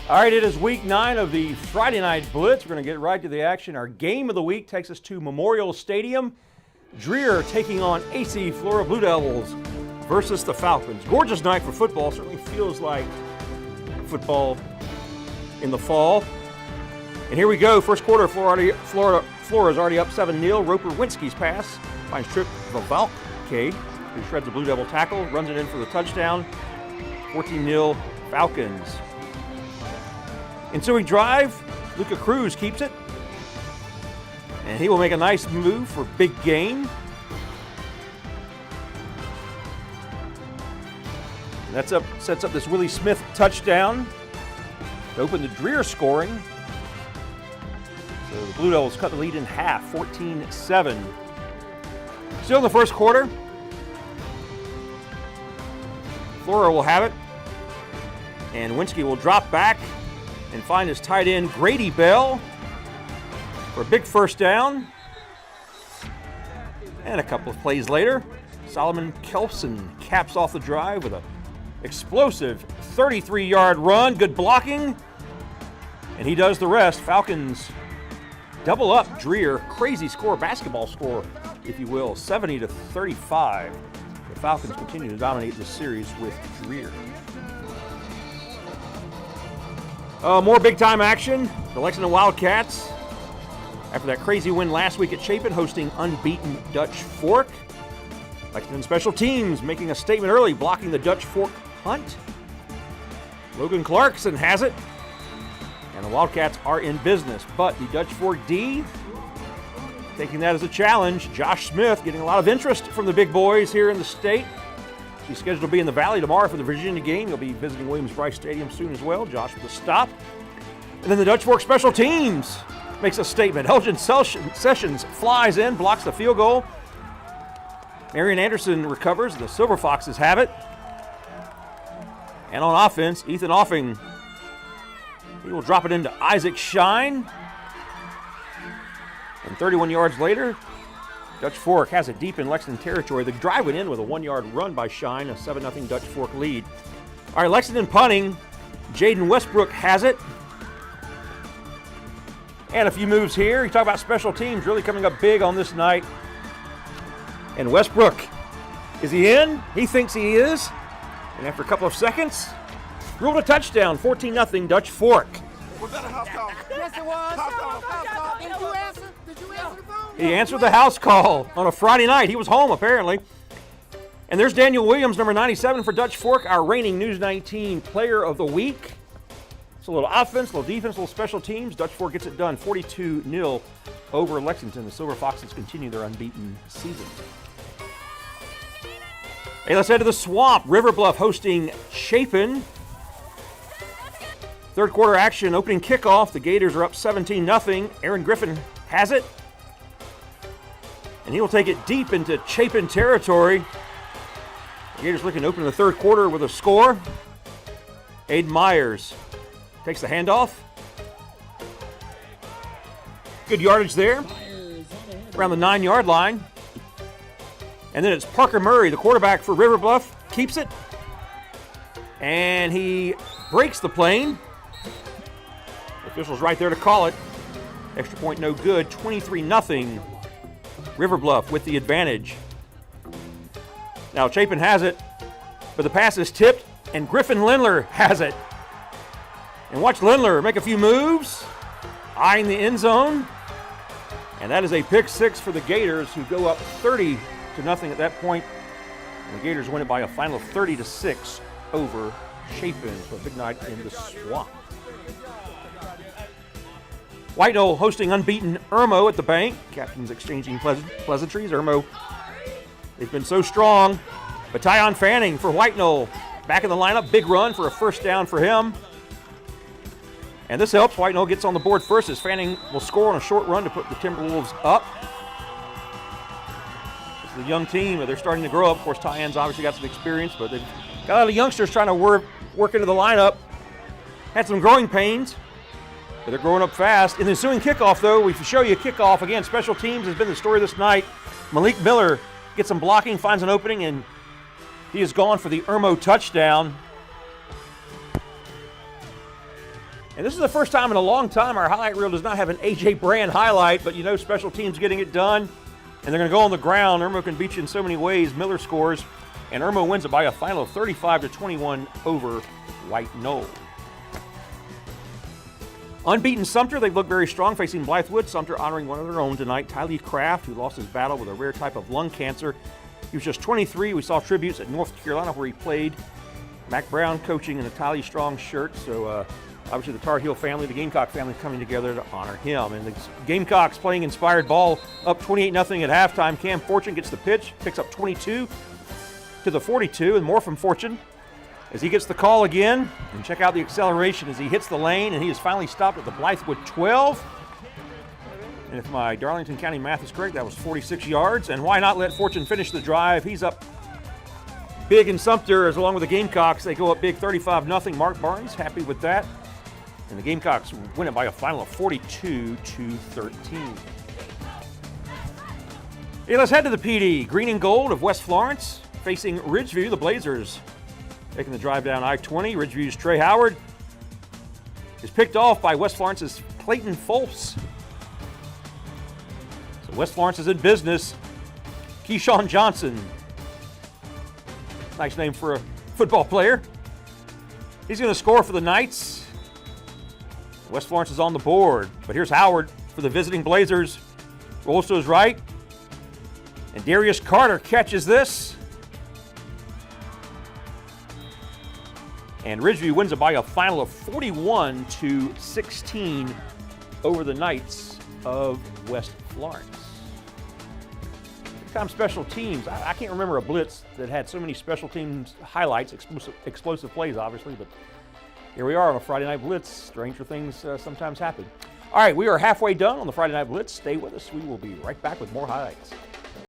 All right, it is week 9 of the Friday Night Blitz. We're going to get right to the action. Our game of the week takes us to Memorial Stadium. Dreer taking on AC Flora Blue Devils versus the Falcons. Gorgeous night for football. Certainly feels like football in the fall. And here we go. First quarter, Flora is already up 7-0. Roper Winsky's pass finds Trip Vavalke, who shreds the Blue Devil tackle, runs it in for the touchdown. 14-0 Falcons. Ensuing drive, Luca Cruz keeps it. And he will make a nice move for big gain. And that sets up this Willie Smith touchdown to open the Dreer scoring. So the Blue Devils cut the lead in half, 14-7. Still in the first quarter. Flora will have it. And Winsky will drop back and find his tight end, Grady Bell, for a big first down. And a couple of plays later, Solomon Kelson caps off the drive with an explosive 33-yard run. Good blocking. And he does the rest. Falcons double up Dreer. Crazy score, basketball score, if you will, 70-35. The Falcons continue to dominate this series with Dreer. More big-time action. The Lexington Wildcats, after that crazy win last week at Chapin, hosting unbeaten Dutch Fork. Lexington special teams making a statement early, blocking the Dutch Fork punt. Logan Clarkson has it, and the Wildcats are in business. But the Dutch Fork D taking that as a challenge. Josh Smith getting a lot of interest from the big boys here in the state. He's scheduled to be in the Valley tomorrow for the Virginia game. He'll be visiting Williams-Brice Stadium soon as well. Josh with a stop. And then the Dutch Fork special teams makes a statement. Elgin Sessions flies in, blocks the field goal. Marion Anderson recovers. The Silver Foxes have it. And on offense, Ethan Offing, he will drop it into Isaac Shine. And 31 yards later, Dutch Fork has it deep in Lexington territory. The drive went in with a 1-yard run by Shine, a 7-0 Dutch Fork lead. All right, Lexington punting. Jaden Westbrook has it. And a few moves here. You talk about special teams really coming up big on this night. And Westbrook, is he in? He thinks he is. And after a couple of seconds, ruled a touchdown, 14-0 Dutch Fork. Was that a house call? Yes, it was. House call. Did you answer? Did you answer the phone? He answered the house call on a Friday night. He was home, apparently. And there's Daniel Williams, number 97 for Dutch Fork, our reigning News 19 Player of the Week. It's a little offense, a little defense, a little special teams. Dutch Fork gets it done, 42-0 over Lexington. The Silver Foxes continue their unbeaten season. Hey, let's head to the Swamp. River Bluff hosting Chapin. Third quarter action, opening kickoff. The Gators are up 17-0. Aaron Griffin has it. And he will take it deep into Chapin territory. The Gators looking to open the third quarter with a score. Aiden Myers takes the handoff. Good yardage there. Around the 9-yard line. And then it's Parker Murray, the quarterback for River Bluff, keeps it. And he breaks the plane. The official's right there to call it. Extra point no good. 23-0. River Bluff with the advantage. Now Chapin has it, but the pass is tipped, and Griffin Lindler has it. And watch Lindler make a few moves, eyeing the end zone. And that is a pick six for the Gators, who go up 30-0 at that point. And the Gators win it by a final of 30-6 over Chapin. So a big night in the Swamp. White Knoll hosting unbeaten Irmo at the bank. Captains exchanging pleasantries. Irmo, they've been so strong. But Tyon Fanning for White Knoll back in the lineup. Big run for a first down for him. And this helps. White Knoll gets on the board first as Fanning will score on a short run to put the Timberwolves up. This is a young team. They're starting to grow up. Of course, Tyon's obviously got some experience, but they've got a lot of youngsters trying to work into the lineup. Had some growing pains, but they're growing up fast. In the ensuing kickoff, though, we show you a kickoff. Again, special teams has been the story this night. Malik Miller gets some blocking, finds an opening, and he is gone for the Irmo touchdown. And this is the first time in a long time our highlight reel does not have an A.J. Brand highlight, but you know special teams getting it done. And they're going to go on the ground. Irmo can beat you in so many ways. Miller scores, and Irmo wins it by a final of 35-21 over White Knoll. Unbeaten Sumter, they look very strong, facing Blythewood. Sumter honoring one of their own tonight, Tylee Craft, who lost his battle with a rare type of lung cancer. He was just 23. We saw tributes at North Carolina where he played. Mac Brown coaching in a Tylee Strong shirt. So obviously the Tar Heel family, the Gamecock family coming together to honor him. And the Gamecocks playing inspired ball up 28-0 at halftime. Cam Fortune gets the pitch, picks up 22 to the 42, and more from Fortune as he gets the call again. And check out the acceleration as he hits the lane, and he is finally stopped at the Blythewood 12. And if my Darlington County math is correct, that was 46 yards. And why not let Fortune finish the drive? He's up big in Sumter, as along with the Gamecocks, they go up big 35-0. Mark Barnes happy with that. And the Gamecocks win it by a final of 42-13. Hey, let's head to the PD. Green and Gold of West Florence facing Ridgeview, the Blazers. Taking the drive down I-20. Ridgeview's Trey Howard is picked off by West Florence's Clayton Foltz. So West Florence is in business. Keyshawn Johnson. Nice name for a football player. He's going to score for the Knights. West Florence is on the board. But here's Howard for the visiting Blazers. Rolls to his right. And Darius Carter catches this. And Ridgeview wins it by a final of 41-16 over the Knights of West Florence. Big-time special teams. I can't remember a blitz that had so many special teams highlights, explosive plays, obviously, but here we are on a Friday Night Blitz. Stranger things sometimes happen. All right, we are halfway done on the Friday Night Blitz. Stay with us. We will be right back with more highlights.